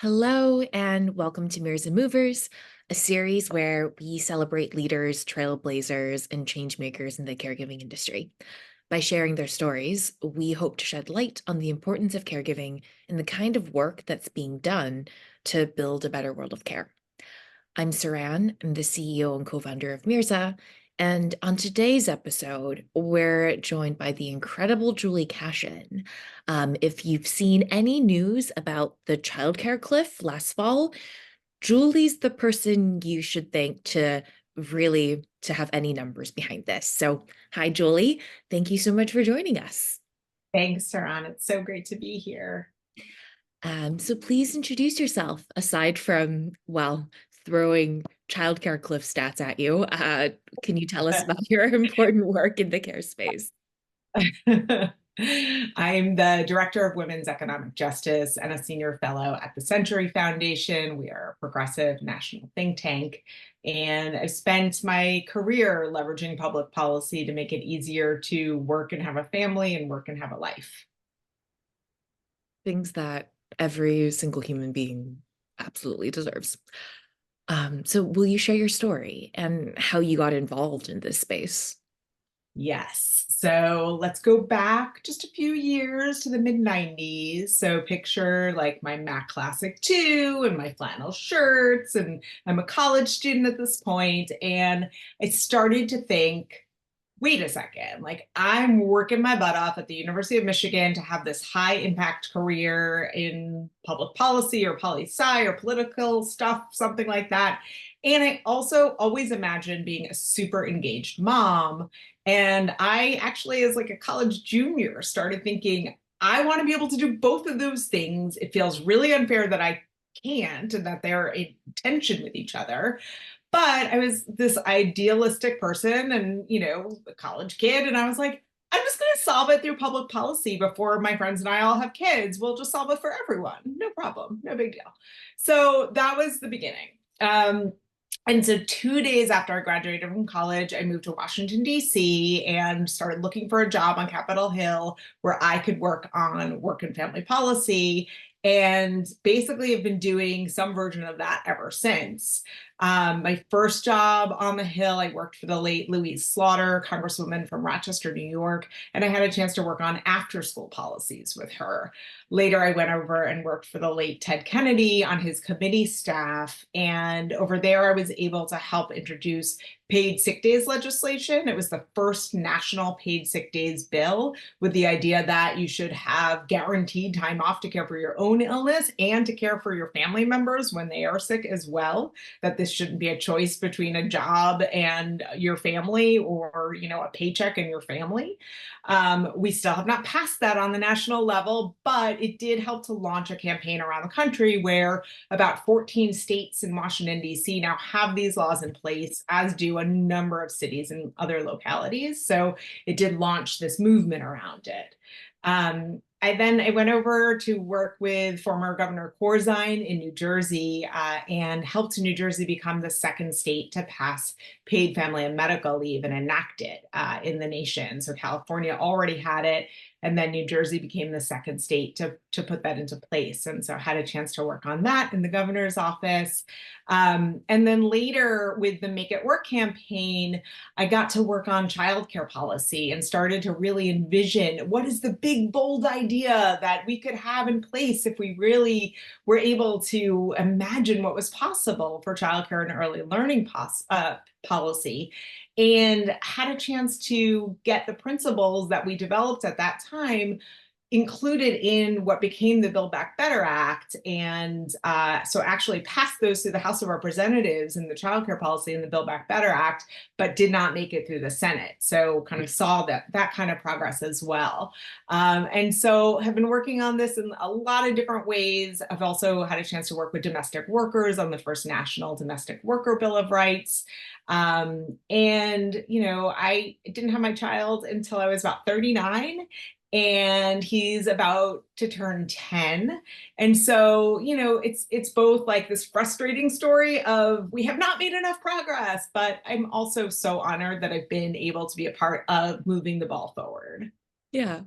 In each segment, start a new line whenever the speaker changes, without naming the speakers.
Hello, and welcome to MirzaMovers, a series where we celebrate leaders, trailblazers, and changemakers in the caregiving industry. By sharing their stories, we hope to shed light on the importance of caregiving and the kind of work that's being done to build a better world of care. I'm Saran, I'm the CEO and co-founder of Mirza, and on today's episode, we're joined by the incredible Julie Kashen. If you've seen any news about the childcare cliff last fall, Julie's the person you should thank to have any numbers behind this. So, hi, Julie. Thank you so much for joining us.
Thanks, Saran. It's so great to be here.
So please introduce yourself aside from, well, throwing childcare cliff stats at you. Can you tell us about your important work in the care space?
I'm the Director of Women's Economic Justice and a Senior Fellow at the Century Foundation. We are a progressive national think tank. And I've spent my career leveraging public policy to make it easier to work and have a family and work and have a life.
Things that every single human being absolutely deserves. So will you share your story and how you got involved in this space?
Yes. So let's go back just a few years to the mid 90s. So picture like my Mac Classic 2 and my flannel shirts. And I'm a college student at this point. And I started to think, wait a second, like I'm working my butt off at the University of Michigan to have this high impact career in public policy or poli sci or political stuff, something like that. And I also always imagined being a super engaged mom. And I actually, as like a college junior, started thinking, I want to be able to do both of those things. It feels really unfair that I can't and that they're in tension with each other. But I was this idealistic person and, a college kid. And I was like, I'm just going to solve it through public policy before my friends and I all have kids. We'll just solve it for everyone. No problem. No big deal. So that was the beginning. And so 2 days after I graduated from college, I moved to Washington, D.C. and started looking for a job on Capitol Hill where I could work on work and family policy. And basically have been doing some version of that ever since. My first job on the Hill, I worked for the late Louise Slaughter, Congresswoman from Rochester, New York, and I had a chance to work on after school policies with her. Later, I went over and worked for the late Ted Kennedy on his committee staff. And over there, I was able to help introduce paid sick days legislation. It was the first national paid sick days bill with the idea that you should have guaranteed time off to care for your own illness and to care for your family members when they are sick as well. That this shouldn't be a choice between a job and your family or, a paycheck and your family. We still have not passed that on the national level, but it did help to launch a campaign around the country where about 14 states in Washington, D.C. now have these laws in place, as do a number of cities and other localities. So it did launch this movement around it. I went over to work with former Governor Corzine in New Jersey and helped New Jersey become the second state to pass paid family and medical leave and enact it in the nation. So California already had it, and then New Jersey became the second state to put that into place. And so I had a chance to work on that in the governor's office. And then later with the Make It Work campaign, I got to work on childcare policy and started to really envision what is the big, bold idea that we could have in place if we really were able to imagine what was possible for childcare and early learning policy, and had a chance to get the principles that we developed at that time included in what became the Build Back Better Act. And so actually passed those through the House of Representatives in the childcare policy and the Build Back Better Act, but did not make it through the Senate. So kind of saw that kind of progress as well. And so have been working on this in a lot of different ways. I've also had a chance to work with domestic workers on the first national domestic worker Bill of Rights. I didn't have my child until I was about 39, and he's about to turn 10. And so, it's both like this frustrating story of we have not made enough progress, but I'm also so honored that I've been able to be a part of moving the ball forward.
Yeah.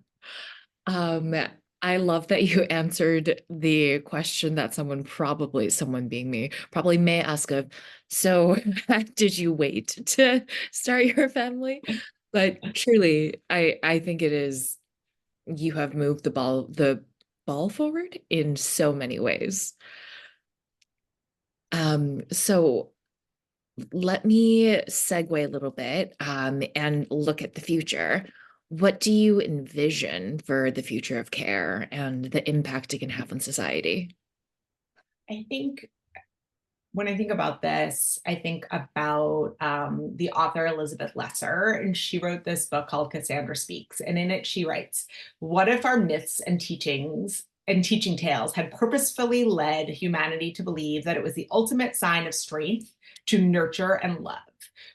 Um, I love that you answered the question that someone being me, probably may ask of, so did you wait to start your family? But truly, I think it is, you have moved the ball forward in so many ways. So let me segue a little bit, and look at the future. What do you envision for the future of care and the impact it can have on society?
I think when I think about this, I think about the author Elizabeth Lesser, and she wrote this book called Cassandra Speaks. And in it, she writes, "What if our myths and teachings and teaching tales had purposefully led humanity to believe that it was the ultimate sign of strength to nurture and love?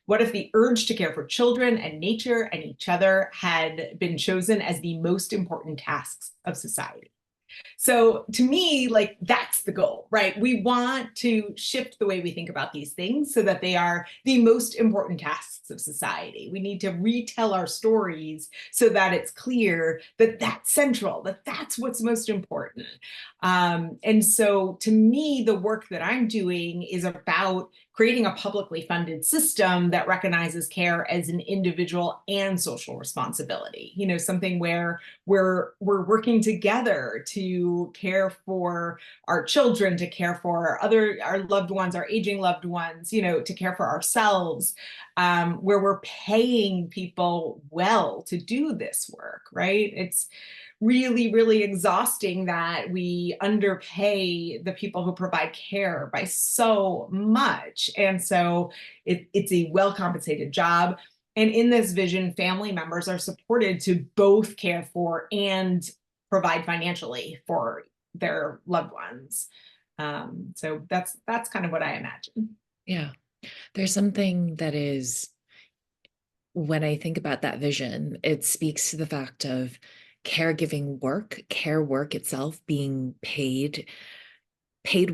What if the urge to care for children and nature and each other had been chosen as the most important tasks of society?" So to me, like that's the goal, right? We want to shift the way we think about these things so that they are the most important tasks of society. We need to retell our stories so that it's clear that that's central, that that's what's most important. And so to me, the work that I'm doing is about creating a publicly funded system that recognizes care as an individual and social responsibility. You know, something where we're working together to care for our children, to care for our loved ones, our aging loved ones, you know, to care for ourselves, where we're paying people well to do this work, right? It's really, really exhausting that we underpay the people who provide care by so much. And so it's a well compensated job. And in this vision, family members are supported to both care for and provide financially for their loved ones. So that's kind of what I imagine.
Yeah, there's something that is, when I think about that vision, it speaks to the fact of caregiving work, care work itself being paid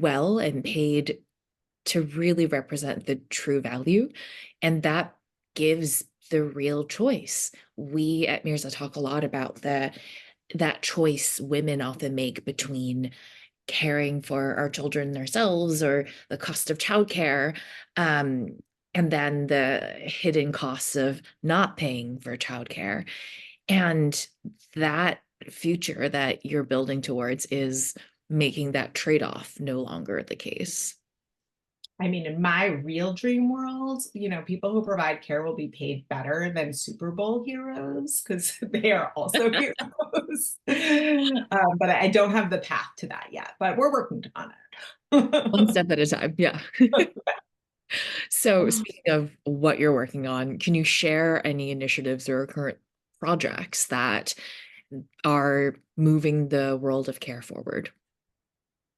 well and paid to really represent the true value. And that gives the real choice. We at Mirza talk a lot about that choice women often make between caring for our children themselves or the cost of childcare, and then the hidden costs of not paying for childcare. And that future that you're building towards is making that trade-off no longer the case.
I mean, in my real dream world, you know, people who provide care will be paid better than Super Bowl heroes because they are also heroes. But I don't have the path to that yet, but we're working on
One
it.
step at a time. Yeah. So, speaking of what you're working on, can you share any initiatives or current projects that are moving the world of care forward?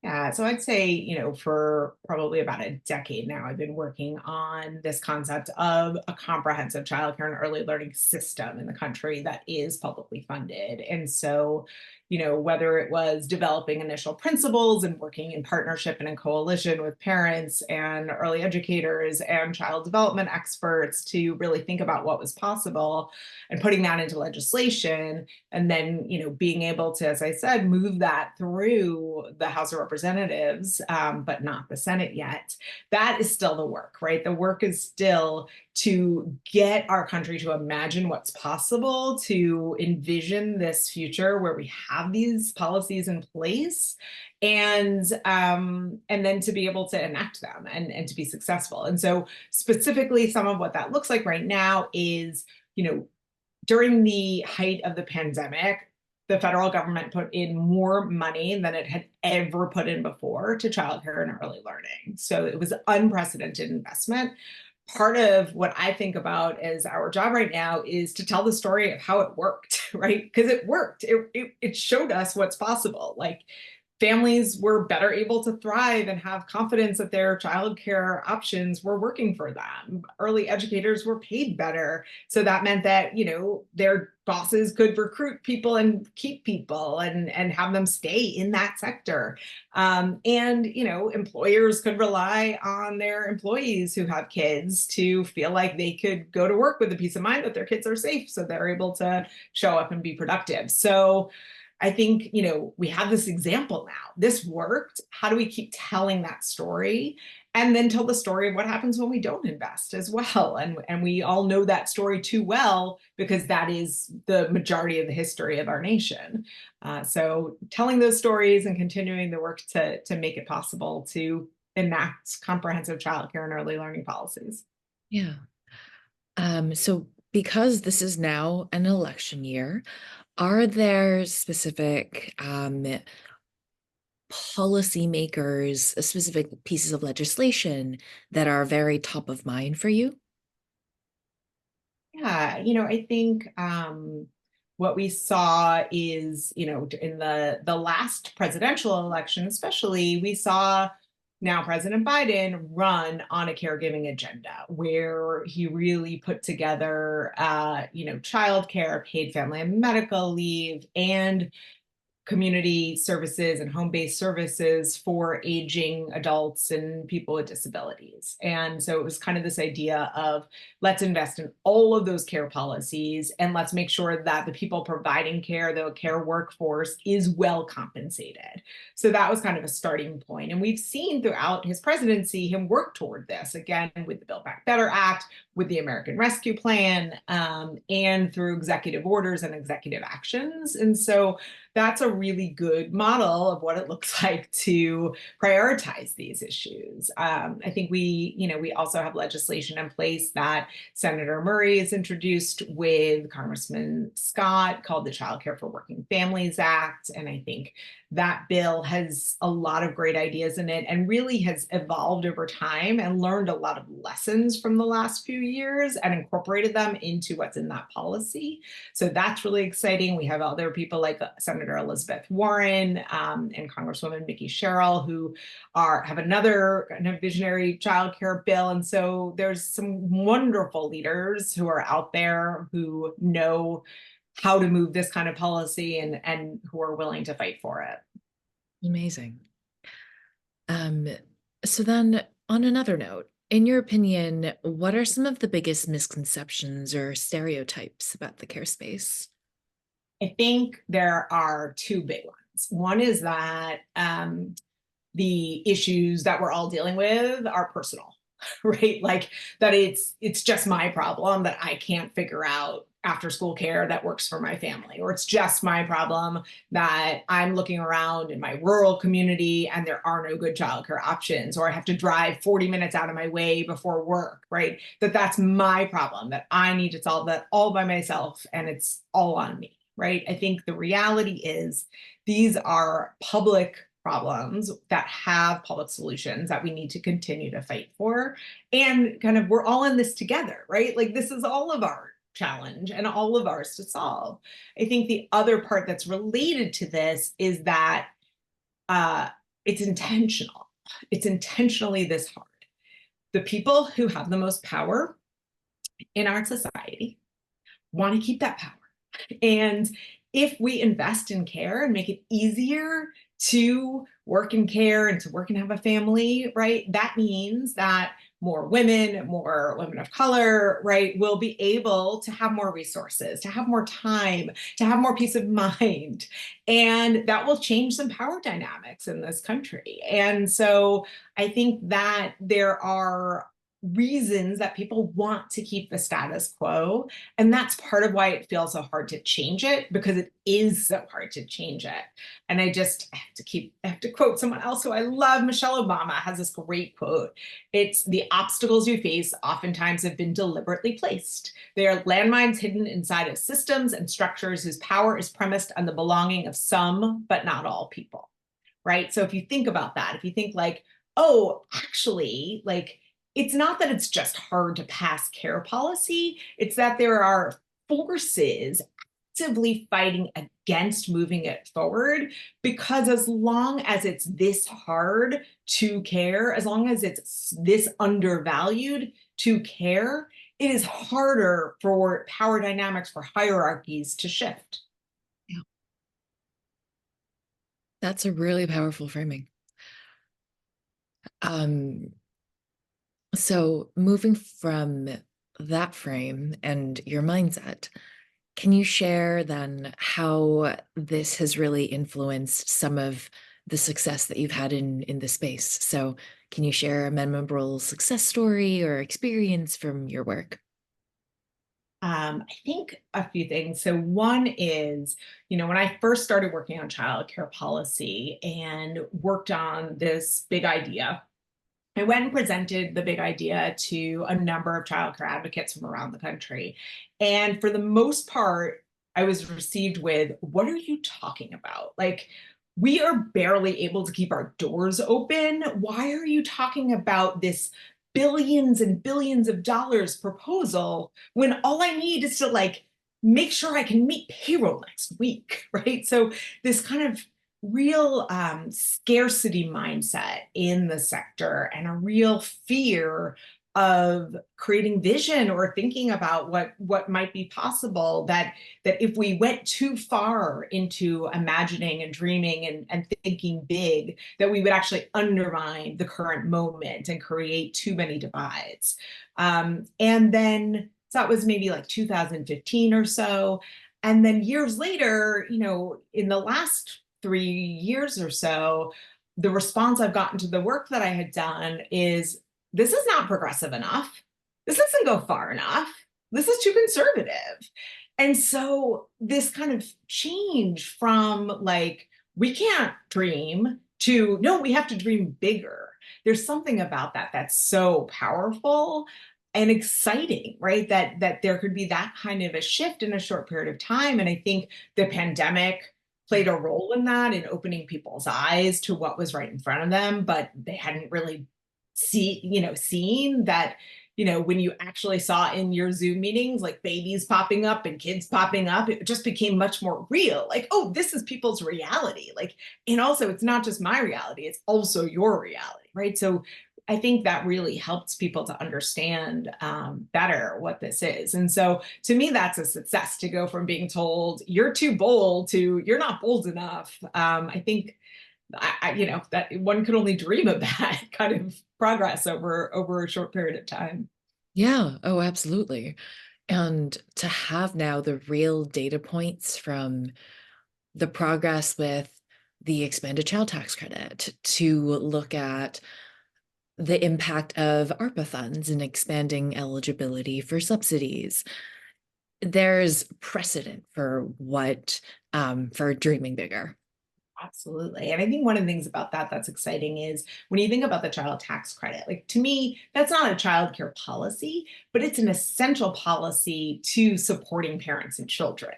Yeah, so I'd say, you know, for probably about a decade now, I've been working on this concept of a comprehensive childcare and early learning system in the country that is publicly funded. And so, you know, whether it was developing initial principles and working in partnership and in coalition with parents and early educators and child development experts to really think about what was possible and putting that into legislation, and then, you know, being able to, as I said, move that through the House of Representatives, but not the Senate yet. That is still the work, right? The work is still to get our country to imagine what's possible, to envision this future where we have these policies in place, and then to be able to enact them and to be successful. And so specifically, some of what that looks like right now is, you know, during the height of the pandemic, the federal government put in more money than it had ever put in before to childcare and early learning. So it was unprecedented investment. Part of what I think about as our job right now is to tell the story of how it worked, right? Because it worked. It showed us what's possible. Like families were better able to thrive and have confidence that their childcare options were working for them. Early educators were paid better. So that meant that, you know, their bosses could recruit people and keep people and have them stay in that sector. And, you know, employers could rely on their employees who have kids to feel like they could go to work with a peace of mind that their kids are safe. So they're able to show up and be productive. So I think, we have this example now. This worked. How do we keep telling that story? And then tell the story of what happens when we don't invest as well. And we all know that story too well because that is the majority of the history of our nation. So telling those stories and continuing the work to make it possible to enact comprehensive childcare and early learning policies.
Yeah. So because this is now an election year, are there specific policymakers, specific pieces of legislation that are very top of mind for you?
Yeah, I think what we saw is, in the last presidential election, especially, we saw now President Biden run on a caregiving agenda where he really put together, childcare, paid family and medical leave, and community services and home-based services for aging adults and people with disabilities. And so it was kind of this idea of let's invest in all of those care policies and let's make sure that the people providing care, the care workforce, is well compensated. So that was kind of a starting point. And we've seen throughout his presidency him work toward this, again, with the Build Back Better Act, with the American Rescue Plan, and through executive orders and executive actions. And so that's a really good model of what it looks like to prioritize these issues. I think we also have legislation in place that Senator Murray has introduced with Congressman Scott called the Child Care for Working Families Act. And I think that bill has a lot of great ideas in it and really has evolved over time and learned a lot of lessons from the last few years and incorporated them into what's in that policy. So that's really exciting. We have other people like Senator Elizabeth Warren and Congresswoman Mickey Sherrill who have another kind of visionary child care bill. And so there's some wonderful leaders who are out there who know how to move this kind of policy and who are willing to fight for it.
Amazing. Um, so then on another note, in your opinion, what are some of the biggest misconceptions or stereotypes about the care space?
I think there are two big ones. One is that the issues that we're all dealing with are personal, right? Like that it's just my problem that I can't figure out after school care that works for my family, or it's just my problem that I'm looking around in my rural community and there are no good childcare options, or I have to drive 40 minutes out of my way before work, right? That's my problem, that I need to solve that all by myself and it's all on me, right? I think the reality is these are public problems that have public solutions that we need to continue to fight for. And kind of we're all in this together, right? Like this is all of our challenge and all of ours to solve. I think the other part that's related to this is that it's intentional. It's intentionally this hard. The people who have the most power in our society want to keep that power. And if we invest in care and make it easier to work in care and to work and have a family, right, that means that more women of color, right, will be able to have more resources, to have more time, to have more peace of mind. And that will change some power dynamics in this country. And so I think that there are reasons that people want to keep the status quo. And that's part of why it feels so hard to change it, because it is so hard to change it. And I have to quote someone else who I love. Michelle Obama has this great quote. It's the obstacles you face oftentimes have been deliberately placed. They are landmines hidden inside of systems and structures whose power is premised on the belonging of some, but not all people, right? So if you think about that, if you think like, oh, actually, like, it's not that it's just hard to pass care policy, it's that there are forces actively fighting against moving it forward, because as long as it's this hard to care, as long as it's this undervalued to care, it is harder for power dynamics, for hierarchies to shift.
Yeah. That's a really powerful framing. So moving from that frame and your mindset, Can you share then how this has really influenced some of the success that you've had in the space? So, can you share a memorable success story or experience from your work?
I think a few things. So one is, when I first started working on childcare policy and worked on this big idea, I went and presented the big idea to a number of childcare advocates from around the country. And for the most part, I was received with, "What are you talking about? Like, we are barely able to keep our doors open. Why are you talking about this billions and billions of dollars proposal when all I need is to make sure I can meet payroll next week?" Right? So this kind of real scarcity mindset in the sector and a real fear of creating vision or thinking about what might be possible, that if we went too far into imagining and dreaming and thinking big, that we would actually undermine the current moment and create too many divides. And then so that was maybe like 2015 or so. And then years later, in the last 3 years or so, the response I've gotten to the work that I had done is, this is not progressive enough. This doesn't go far enough. This is too conservative. And so this kind of change from like, we can't dream, to no, we have to dream bigger. There's something about that that's so powerful and exciting, right? That there could be that kind of a shift in a short period of time. And I think the pandemic played a role in that, in opening people's eyes to what was right in front of them, but they hadn't really seen that, when you actually saw in your Zoom meetings, like babies popping up and kids popping up, it just became much more real. Like, oh, this is people's reality. Like, and also it's not just my reality, it's also your reality, right? So I think that really helps people to understand better what this is. And so to me, that's a success, to go from being told you're too bold to you're not bold enough. I think that one could only dream of that kind of progress over a short period of time.
Yeah, oh, absolutely. And to have now the real data points from the progress with the expanded child tax credit, to look at the impact of ARPA funds and expanding eligibility for subsidies. There's precedent for for dreaming bigger.
Absolutely. And I think one of the things about that that's exciting is when you think about the child tax credit, like, to me, that's not a child care policy, but it's an essential policy to supporting parents and children.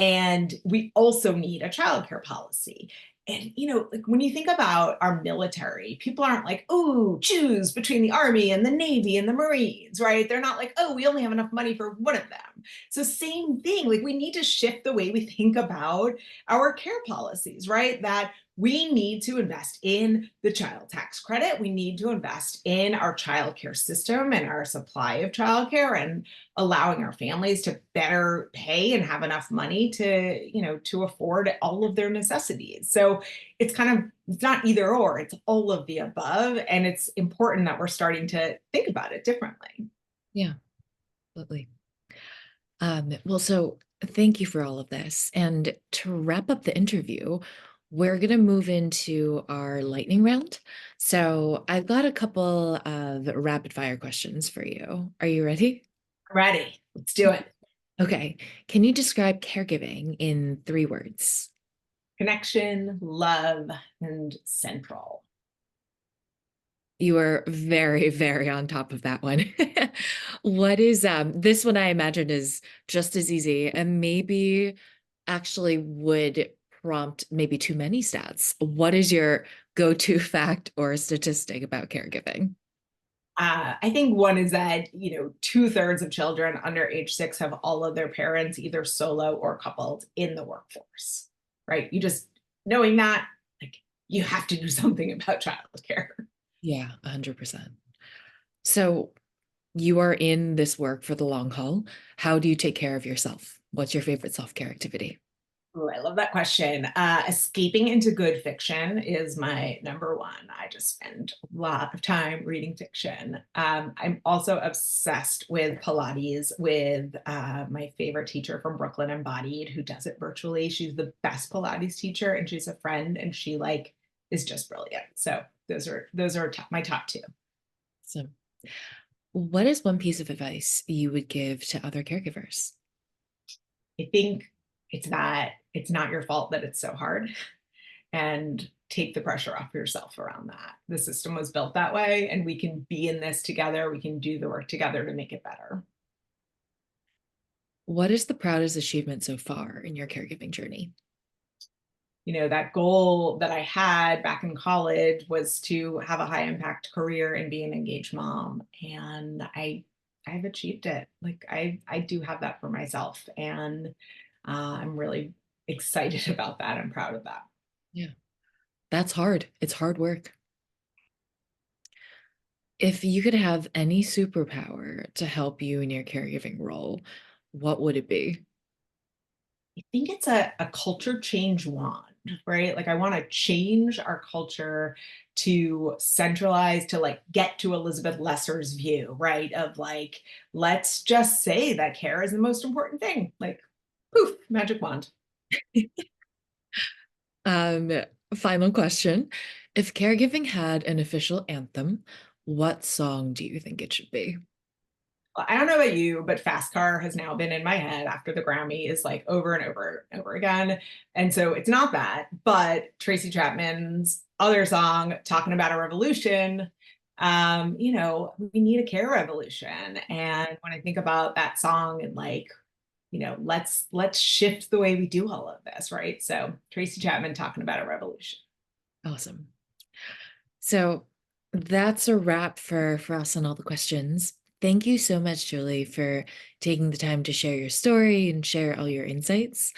And we also need a child care policy. And, like, when you think about our military, people aren't like, oh, choose between the Army and the Navy and the Marines, right? They're not like, oh, we only have enough money for one of them. So, same thing, like, we need to shift the way we think about our care policies, right? That we need to invest in the child tax credit. We need to invest in our child care system and our supply of child care, and allowing our families to better pay and have enough money to afford all of their necessities. So it's not either or, it's all of the above. And it's important that we're starting to think about it differently.
Yeah, absolutely. Well, so thank you for all of this. And to wrap up the interview, we're going to move into our lightning round. So I've got a couple of rapid fire questions for you. Are you ready?
Ready? Let's do it.
Okay. Can you describe caregiving in 3 words?
Connection, love, and central.
You are very, very on top of that one. What is this one I imagine is just as easy and maybe actually would prompt maybe too many stats. What is your go-to fact or statistic about caregiving?
I think one is that, 2/3 of children under age 6 have all of their parents either solo or coupled in the workforce, right? You just knowing that, like, you have to do something about childcare.
Yeah, 100%. So you are in this work for the long haul. How do you take care of yourself? What's your favorite self-care activity?
Ooh, I love that question. Escaping into good fiction is my number one. I just spend a lot of time reading fiction. I'm also obsessed with Pilates with my favorite teacher from Brooklyn Embodied, who does it virtually. She's the best Pilates teacher, and she's a friend, and she like is just brilliant. So those are my top two.
So, what is one piece of advice you would give to other caregivers?
I think it's not your fault that it's so hard, and take the pressure off yourself around that. The system was built that way, and we can be in this together. We can do the work together to make it better.
What is the proudest achievement so far in your caregiving journey?
That goal that I had back in college was to have a high impact career and be an engaged mom. And I've achieved it. Like I do have that for myself. And I'm really excited about that. I'm proud of that.
Yeah, that's hard. It's hard work. If you could have any superpower to help you in your caregiving role, what would it be?
I think it's a culture change wand, right? Like I want to change our culture to centralize, to like get to Elizabeth Lesser's view, right? Of like, let's just say that care is the most important thing. Like, poof, magic wand.
Um, Final question. If caregiving had an official anthem, what song do you think it should be?
Well, I don't know about you, but Fast Car has now been in my head after the Grammys like over and over and over again. And so it's not that, but Tracy Chapman's other song talking about a revolution, we need a care revolution. And when I think about that song and like, let's shift the way we do all of this, right? So Tracy Chapman talking about a revolution.
Awesome. So that's a wrap for us on all the questions. Thank you so much, Julie, for taking the time to share your story and share all your insights,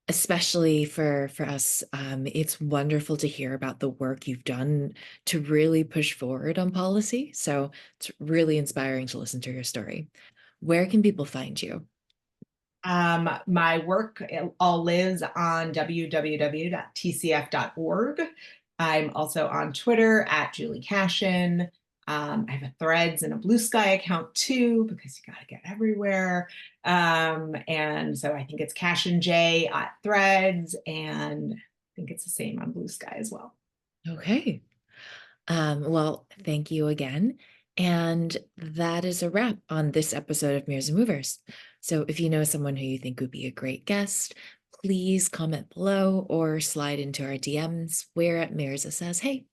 especially for us. It's wonderful to hear about the work you've done to really push forward on policy. So it's really inspiring to listen to your story. Where can people find you?
My work all lives on www.tcf.org. I'm also on Twitter at Julie Kashen. I have a Threads and a Blue Sky account too, because you got to get everywhere. And so I think it's Kashen J at Threads, and I think it's the same on Blue Sky as well.
Okay. Well, thank you again. And that is a wrap on this episode of Mirrors and Movers. So if you know someone who you think would be a great guest, please comment below or slide into our DMs. We're at Mirza Says Hey.